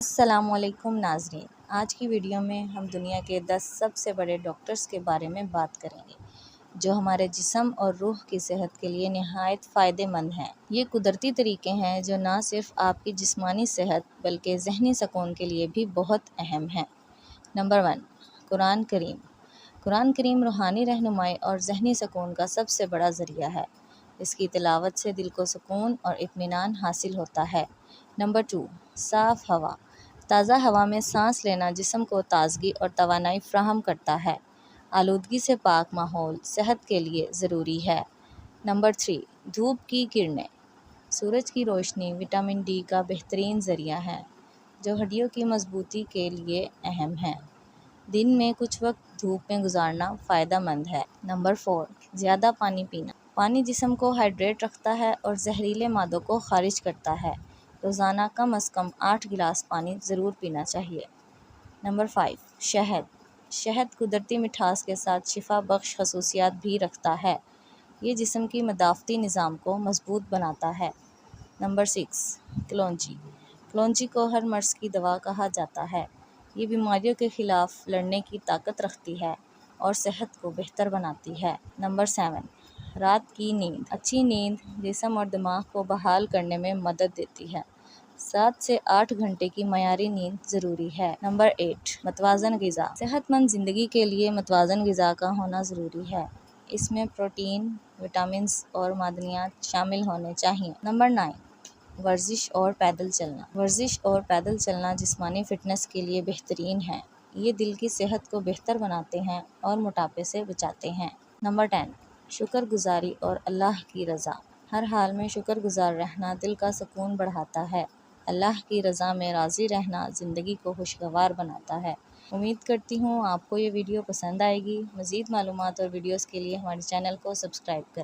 अस्सलामुअलैकुम नाज़रीन, आज की वीडियो में हम दुनिया के 10 सबसे बड़े डॉक्टर्स के बारे में बात करेंगे जो हमारे जिस्म और रूह की सेहत के लिए निहायत फ़ायदेमंद हैं। ये कुदरती तरीके हैं जो ना सिर्फ आपकी जिस्मानी सेहत बल्कि ज़हनी सुकून के लिए भी बहुत अहम हैं। नंबर 1, कुरान करीम। कुरान करीम रूहानी रहनुमाई और ज़हनी सुकून का सबसे बड़ा ज़रिया है। इसकी तिलावत से दिल को सुकून और इत्मीनान हासिल होता है। नंबर 2, साफ़ हवा। ताज़ा हवा में सांस लेना जिस्म को ताज़गी और तवानाई फ़राहम करता है। आलूदगी से पाक माहौल सेहत के लिए ज़रूरी है। नंबर 3, धूप की किरणें। सूरज की रोशनी विटामिन डी का बेहतरीन ज़रिया है जो हड्डियों की मजबूती के लिए अहम है। दिन में कुछ वक्त धूप में गुजारना फ़ायदेमंद है। नंबर 4, ज़्यादा पानी पीना। पानी जिस्म को हाइड्रेट रखता है और जहरीले मादों को खारिज करता है। रोज़ाना कम से कम 8 गिलास पानी ज़रूर पीना चाहिए। नंबर 5, शहद। शहद कुदरती मिठास के साथ शिफा बख्श खसूसियात भी रखता है। ये जिस्म की मदाफ़ती निज़ाम को मजबूत बनाता है। नंबर 6, कलौंजी। कलौंजी को हर मर्ज़ की दवा कहा जाता है। ये बीमारियों के ख़िलाफ़ लड़ने की ताकत रखती है और सेहत को बेहतर बनाती है। नंबर 7, रात की नींद। अच्छी नींद जिस्म और दिमाग को बहाल करने में मदद देती है। 7 से 8 घंटे की मयारी नींद ज़रूरी है। नंबर 8, मतवाज़न ग़िज़ा। सेहतमंद ज़िंदगी के लिए मतवाज़न ग़िज़ा का होना ज़रूरी है। इसमें प्रोटीन, विटामिन्स और मादनियात शामिल होने चाहिए। नंबर 9, वर्जिश और पैदल चलना। वर्जिश और पैदल चलना जिस्मानी फ़िटनेस के लिए बेहतरीन है। ये दिल की सेहत को बेहतर बनाते हैं और मोटापे से बचाते हैं। नंबर 10, शुक्रगुज़ारी और अल्लाह की रज़ा। हर हाल में शुक्रगुज़ार रहना दिल का सुकून बढ़ाता है। अल्लाह की रज़ा में राज़ी रहना ज़िंदगी को खुशगवार बनाता है। उम्मीद करती हूँ आपको ये वीडियो पसंद आएगी। मज़ीद मालूमात और वीडियोज़ के लिए हमारे चैनल को सब्सक्राइब करें।